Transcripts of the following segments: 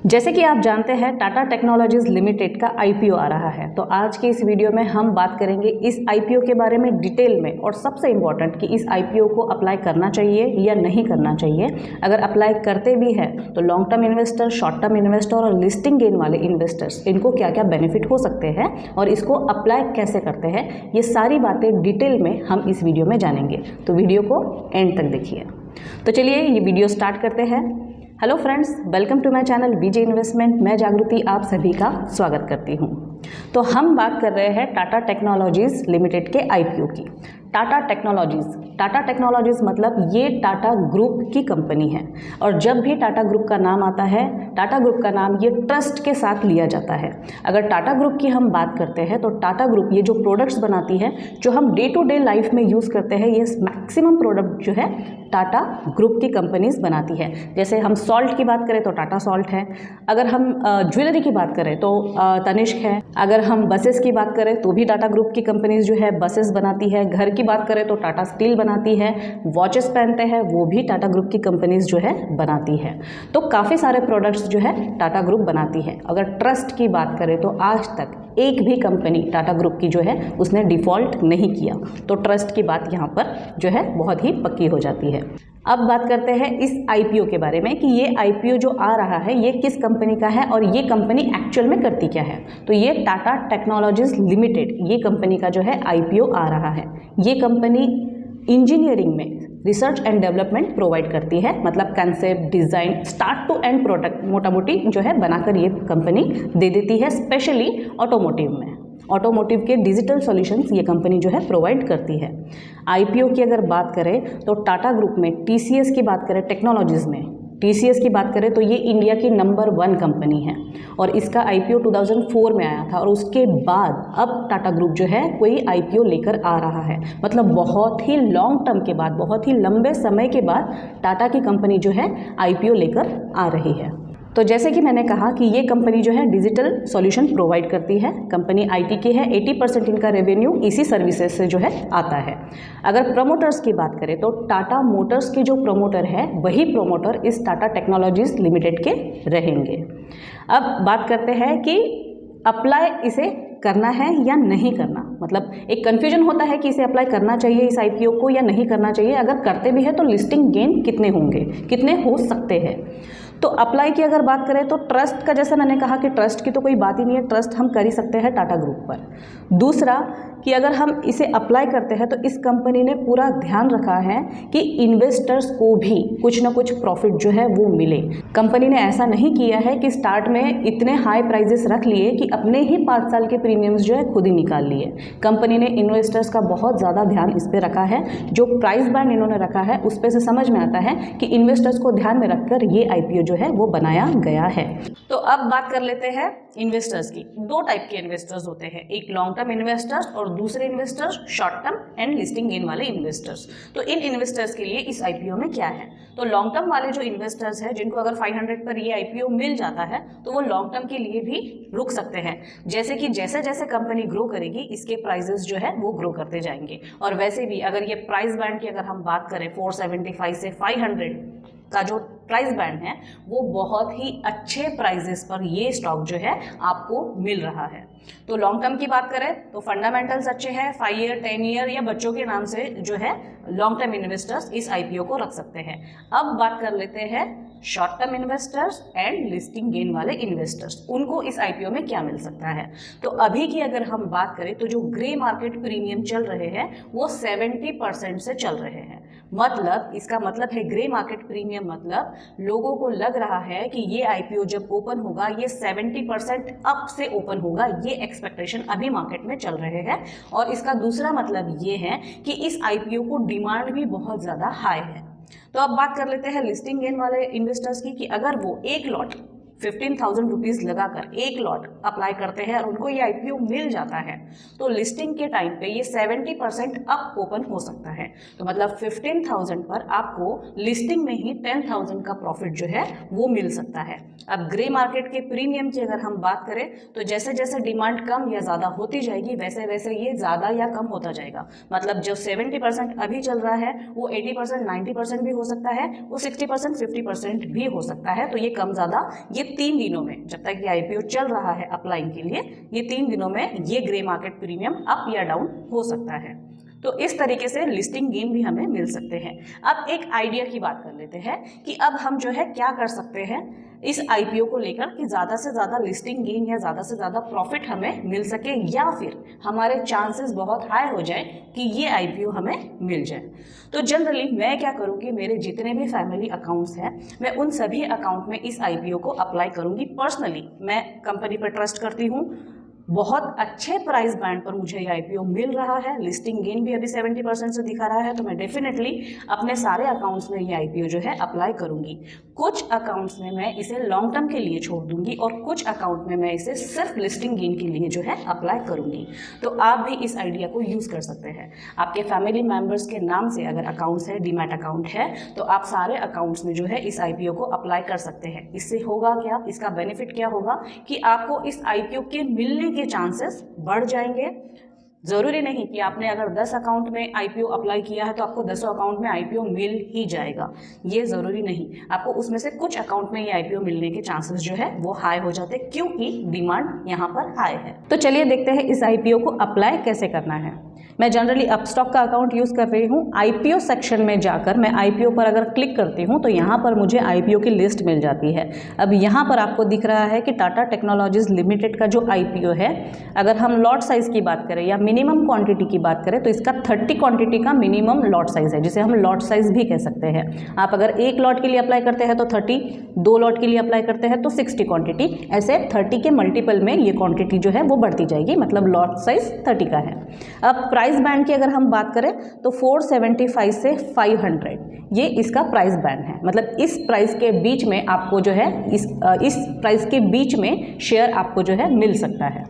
जैसे कि आप जानते हैं टाटा टेक्नोलॉजीज लिमिटेड का आईपीओ आ रहा है। तो आज के इस वीडियो में हम बात करेंगे इस आईपीओ के बारे में डिटेल में, और सबसे इम्पॉर्टेंट कि इस आईपीओ को अप्लाई करना चाहिए या नहीं करना चाहिए। अगर अप्लाई करते भी हैं तो long term investor, short term investor और लिस्टिंग गेन वाले इन्वेस्टर्स, इनको क्या क्या बेनिफिट हो सकते हैं और इसको अप्लाई कैसे करते हैं, ये सारी बातें डिटेल में हम इस वीडियो में जानेंगे। तो वीडियो को एंड तक देखिए। तो चलिए ये वीडियो स्टार्ट करते हैं। Hello friends, welcome to my channel BJ investment. मैं जागृति आप सभी का स्वागत करती हूं। तो हम बात कर रहे हैं टाटा टेक्नोलॉजीज लिमिटेड के आईपीओ की। टाटा टेक्नोलॉजीज मतलब ये टाटा ग्रुप की कंपनी है, और जब भी टाटा ग्रुप का नाम आता है, टाटा ग्रुप का नाम ये ट्रस्ट के साथ लिया जाता है। अगर टाटा ग्रुप की हम बात करते हैं तो टाटा ग्रुप ये जो प्रोडक्ट्स बनाती है, जो हम डे टू डे लाइफ में यूज़ करते हैं, ये मैक्सिमम प्रोडक्ट जो है टाटा ग्रुप की कंपनीज बनाती है। जैसे हम सॉल्ट की बात करें तो टाटा सॉल्ट है, अगर हम ज्वेलरी की बात करें तो तनिष्क है, अगर हम बसेस की बात करें तो भी टाटा ग्रुप की कंपनीज जो है बसेस बनाती है, घर की बात करें तो टाटा स्टील बनाती है, वॉचेस पहनते हैं वो भी टाटा ग्रुप की कंपनीज जो है बनाती है। तो काफ़ी सारे प्रोडक्ट्स जो है टाटा ग्रुप बनाती है। अगर ट्रस्ट की बात करें तो आज तक एक भी कंपनी टाटा ग्रुप की जो है उसने डिफ़ॉल्ट नहीं किया। तो ट्रस्ट की बात यहाँ पर जो है बहुत ही पक्की हो जाती है। अब बात करते हैं इस आईपीओ के बारे में कि ये आईपीओ जो आ रहा है ये किस कंपनी का है और ये कंपनी एक्चुअल में करती क्या है। तो ये टाटा टेक्नोलॉजीज लिमिटेड, ये कंपनी का जो है आईपीओ आ रहा है। ये कंपनी इंजीनियरिंग में रिसर्च एंड डेवलपमेंट प्रोवाइड करती है, मतलब concept, design, start to end product मोटा मोटी जो है बनाकर ये कंपनी दे देती है। स्पेशली ऑटोमोटिव में, ऑटोमोटिव के डिजिटल सॉल्यूशंस ये कंपनी जो है प्रोवाइड करती है। आईपीओ की अगर बात करें तो टाटा ग्रुप में टीसीएस की बात करें, टेक्नोलॉजीज़ में टीसीएस की बात करें तो ये इंडिया की नंबर 1 कंपनी है, और इसका आईपीओ 2004 में आया था। और उसके बाद अब टाटा ग्रुप जो है कोई आईपीओ लेकर आ रहा है, मतलब बहुत ही लॉन्ग टर्म के बाद, बहुत ही लंबे समय के बाद टाटा की कंपनी जो है आईपीओ लेकर आ रही है। तो जैसे कि मैंने कहा कि ये कंपनी जो है डिजिटल सॉल्यूशन प्रोवाइड करती है। कंपनी आईटी की है, 80% इनका रेवेन्यू इसी सर्विसेज से जो है आता है। अगर प्रमोटर्स की बात करें तो टाटा मोटर्स के जो प्रमोटर है वही प्रमोटर इस टाटा टेक्नोलॉजीज लिमिटेड के रहेंगे। अब बात करते हैं कि अप्लाई इसे करना है या नहीं करना, मतलब एक कन्फ्यूजन होता है कि इसे अप्लाई करना चाहिए इस आईपीओ को या नहीं करना चाहिए। अगर करते भी है तो लिस्टिंग गेन कितने होंगे, कितने हो सकते हैं। तो अप्लाई की अगर बात करें तो ट्रस्ट का, जैसे मैंने कहा कि ट्रस्ट की तो कोई बात ही नहीं है, ट्रस्ट हम कर ही सकते हैं टाटा ग्रुप पर। दूसरा कि अगर हम इसे अप्लाई करते हैं तो इस कंपनी ने पूरा ध्यान रखा है कि इन्वेस्टर्स को भी कुछ ना कुछ प्रॉफिट जो है वो मिले। कंपनी ने ऐसा नहीं किया है कि स्टार्ट में इतने हाई प्राइजेस रख लिए कि अपने ही 5 साल के प्रीमियम्स जो है खुद ही निकाल लिए। कंपनी ने इन्वेस्टर्स का बहुत ज़्यादा ध्यान इस पर रखा है। जो प्राइस बैंड इन्होंने रखा है उस पर से समझ में आता है कि इन्वेस्टर्स को ध्यान में रखकर ये आईपीओ जो है वो बनाया गया है। तो अब बात कर लेते हैं इन्वेस्टर्स की। 2 टाइप के इन्वेस्टर्स होते हैं, एक लॉन्ग टर्म इन्वेस्टर्स और दूसरे investors short term and listing gain वाले इन्वेस्टर्स। तो इन इन्वेस्टर्स के लिए इस आईपीओ में क्या है, तो लॉन्ग टर्म वाले जो इन्वेस्टर्स हैं जिनको अगर 500 पर ये आईपीओ मिल जाता है तो वो लॉन्ग टर्म के लिए भी रुक सकते हैं। जैसे कि जैसे जैसे कंपनी ग्रो करेगी इसके प्राइजेस जो है वो ग्रो करते जाएंगे। और वैसे भी अगर ये प्राइस बैंड की अगर हम बात करें 475 से 500 का जो प्राइस बैंड है वो बहुत ही अच्छे प्राइजेस पर ये स्टॉक जो है आपको मिल रहा है। तो लॉन्ग टर्म की बात करें तो फंडामेंटल्स अच्छे हैं, 5 ईयर, 10 ईयर या बच्चों के नाम से जो है लॉन्ग टर्म इन्वेस्टर्स इस आईपीओ को रख सकते हैं। अब बात कर लेते हैं short term investors and listing gain वाले इन्वेस्टर्स, उनको इस आईपीओ में क्या मिल सकता है। तो अभी की अगर हम बात करें तो जो ग्रे मार्केट प्रीमियम चल रहे हैं वो 70% से चल रहे हैं। मतलब इसका मतलब है ग्रे मार्केट प्रीमियम, मतलब लोगों को लग रहा है कि ये आईपीओ जब ओपन होगा ये 70% अप से ओपन होगा, ये एक्सपेक्टेशन अभी मार्केट में चल रहे हैं। और इसका दूसरा मतलब ये है कि इस आईपीओ को डिमांड भी बहुत ज़्यादा हाई है। तो अब बात कर लेते हैं लिस्टिंग गेन वाले इन्वेस्टर्स की कि अगर वो एक लॉट 15,000 रुपीज़ लगाकर एक लॉट अप्लाई करते हैं और उनको ये आईपीओ मिल जाता है तो लिस्टिंग के टाइम पे ये 70% अप ओपन हो सकता है। तो मतलब 15,000 पर आपको लिस्टिंग में ही 10,000 का प्रॉफिट जो है वो मिल सकता है। अब ग्रे मार्केट के प्रीमियम की अगर हम बात करें तो जैसे जैसे डिमांड कम या ज़्यादा होती जाएगी वैसे वैसे ये ज़्यादा या कम होता जाएगा। मतलब जो 70% अभी चल रहा है वो 80%, 90% भी हो सकता है, वो 60%, 50% भी हो सकता है। तो ये कम ज़्यादा ये 3 दिनों में, जब तक ये IPO चल रहा है अप्लाइंग के लिए, ये 3 दिनों में ये ग्रे मार्केट प्रीमियम अप या डाउन हो सकता है। तो इस तरीके से लिस्टिंग गेन भी हमें मिल सकते हैं। अब एक आइडिया की बात कर लेते हैं कि अब हम जो है क्या कर सकते हैं इस IPO को लेकर कि ज़्यादा से ज़्यादा लिस्टिंग गेन या ज़्यादा से ज़्यादा प्रॉफिट हमें मिल सके, या फिर हमारे चांसेस बहुत हाई हो जाए कि ये IPO हमें मिल जाए। तो जनरली मैं क्या करूँगी, मेरे जितने भी फैमिली अकाउंट्स हैं मैं उन सभी अकाउंट में इस IPO को अप्लाई करूँगी। पर्सनली मैं कंपनी पर ट्रस्ट करती हूँ, बहुत अच्छे प्राइस बैंड पर मुझे ये IPO मिल रहा है, लिस्टिंग गेन भी अभी 70% से दिखा रहा है, तो मैं डेफिनेटली अपने सारे अकाउंट्स में ये IPO जो है अप्लाई करूंगी। कुछ अकाउंट्स में मैं इसे लॉन्ग टर्म के लिए छोड़ दूंगी और कुछ अकाउंट में मैं इसे सिर्फ लिस्टिंग गेन के लिए जो है अप्लाई करूंगी। तो आप भी इस आइडिया को यूज़ कर सकते हैं। आपके फैमिली मेम्बर्स के नाम से अगर अकाउंट्स है, डीमैट अकाउंट है, तो आप सारे अकाउंट्स में जो है इस IPO को अप्लाई कर सकते हैं। इससे होगा क्या, इसका बेनिफिट क्या होगा कि आपको इस IPO के मिलने के चांसेस बढ़ जाएंगे। ज़रूरी नहीं कि आपने अगर 10 अकाउंट में IPO अप्लाई किया है तो आपको 10 अकाउंट में IPO मिल ही जाएगा, ये ज़रूरी नहीं। आपको उसमें से कुछ अकाउंट में ये IPO मिलने के चांसेस जो है वो हाई हो जाते हैं, क्योंकि डिमांड यहाँ पर हाई है। तो चलिए देखते हैं इस IPO को अप्लाई कैसे करना है। मैं जनरली अपस्टॉक का अकाउंट यूज़ कर रही हूँ। IPO सेक्शन में जाकर मैं IPO पर अगर क्लिक करती हूँ तो यहाँ पर मुझे IPO की लिस्ट मिल जाती है। अब यहाँ पर आपको दिख रहा है कि टाटा टेक्नोलॉजीज लिमिटेड का जो IPO है, अगर हम लॉट साइज़ की बात करें या मिनिमम क्वांटिटी की बात करें तो इसका 30 क्वांटिटी का मिनिमम लॉट साइज़ है, जिसे हम लॉट साइज़ भी कह सकते हैं। आप अगर 1 लॉट के लिए अप्लाई करते हैं तो 30, 2 लॉट के लिए अप्लाई करते हैं तो 60 क्वांटिटी, ऐसे 30 के मल्टीपल में ये क्वांटिटी जो है वो बढ़ती जाएगी, मतलब लॉट साइज़ 30 का है। अब प्राइस बैंड की अगर हम बात करें तो 475 से 500 ये इसका प्राइस बैंड है, मतलब इस प्राइस के बीच में आपको जो है इस प्राइस के बीच में शेयर आपको जो है मिल सकता है।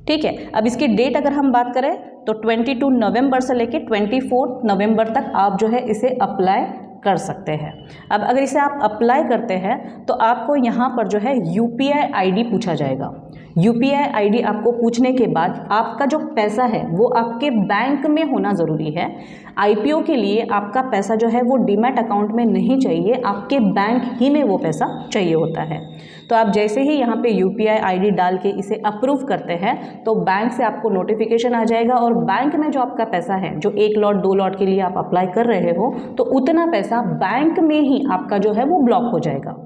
ठीक है, अब इसकी डेट अगर हम बात करें तो 22 नवंबर से लेकर 24 नवंबर तक आप जो है इसे अप्लाई कर सकते हैं। अब अगर इसे आप अप्लाई करते हैं तो आपको यहाँ पर जो है UPI ID पूछा जाएगा। UPI ID आपको पूछने के बाद आपका जो पैसा है वो आपके बैंक में होना ज़रूरी है। IPO के लिए आपका पैसा जो है वो डीमैट अकाउंट में नहीं चाहिए, आपके बैंक ही में वो पैसा चाहिए होता है। तो आप जैसे ही यहाँ पे UPI ID डाल के इसे अप्रूव करते हैं तो बैंक से आपको नोटिफिकेशन आ जाएगा और बैंक में जो आपका पैसा है, जो 1 लॉट 2 लॉट के लिए आप अप्लाई कर रहे हो, तो उतना पैसा बैंक में ही आपका जो है वो ब्लॉक हो जाएगा।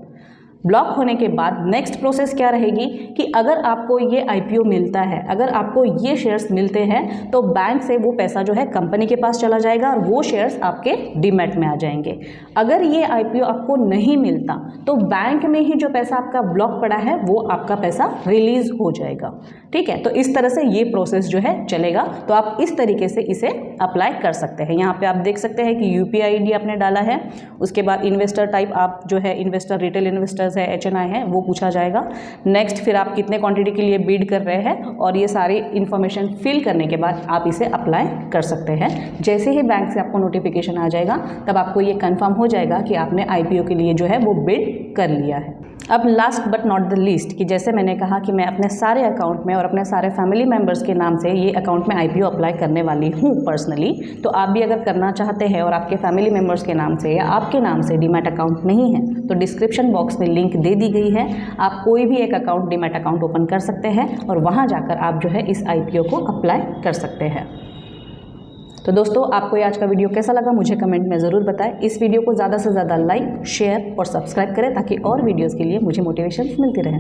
ब्लॉक होने के बाद नेक्स्ट प्रोसेस क्या रहेगी कि अगर आपको ये IPO मिलता है, अगर आपको ये शेयर्स मिलते हैं तो बैंक से वो पैसा जो है कंपनी के पास चला जाएगा और वो शेयर्स आपके डीमैट में आ जाएंगे। अगर ये IPO आपको नहीं मिलता तो बैंक में ही जो पैसा आपका ब्लॉक पड़ा है वो आपका पैसा रिलीज हो जाएगा। ठीक है, तो इस तरह से ये प्रोसेस जो है चलेगा। तो आप इस तरीके से इसे अप्लाई कर सकते हैं। यहाँ पे आप देख सकते हैं कि UPI ID आपने डाला है, उसके बाद इन्वेस्टर टाइप आप जो है इन्वेस्टर, रिटेल इन्वेस्टर्स है, HNI है, वो पूछा जाएगा। नेक्स्ट फिर आप कितने क्वांटिटी के लिए बिड कर रहे हैं, और ये सारी इन्फॉर्मेशन फिल करने के बाद आप इसे अप्लाई कर सकते हैं। जैसे ही बैंक से आपको नोटिफिकेशन आ जाएगा तब आपको ये कंफर्म हो जाएगा कि आपने IPO के लिए जो है वो बिड कर लिया है। अब last but not the least कि जैसे मैंने कहा कि मैं अपने सारे अकाउंट में और अपने सारे फैमिली मेम्बर्स के नाम से ये अकाउंट में IPO अप्लाई करने वाली हूँ पर्सनली, तो आप भी अगर करना चाहते हैं और आपके फैमिली मेम्बर्स के नाम से या आपके नाम से डीमैट अकाउंट नहीं है तो डिस्क्रिप्शन बॉक्स में लिंक दे दी गई है। आप कोई भी एक अकाउंट डीमैट अकाउंट ओपन कर सकते हैं और वहाँ जाकर आप जो है इस IPO को अप्लाई कर सकते हैं। तो दोस्तों, आपको ये आज का वीडियो कैसा लगा मुझे कमेंट में ज़रूर बताएं। इस वीडियो को ज़्यादा से ज़्यादा लाइक, शेयर और सब्सक्राइब करें ताकि और वीडियोज़ के लिए मुझे मोटिवेशन मिलती रहे।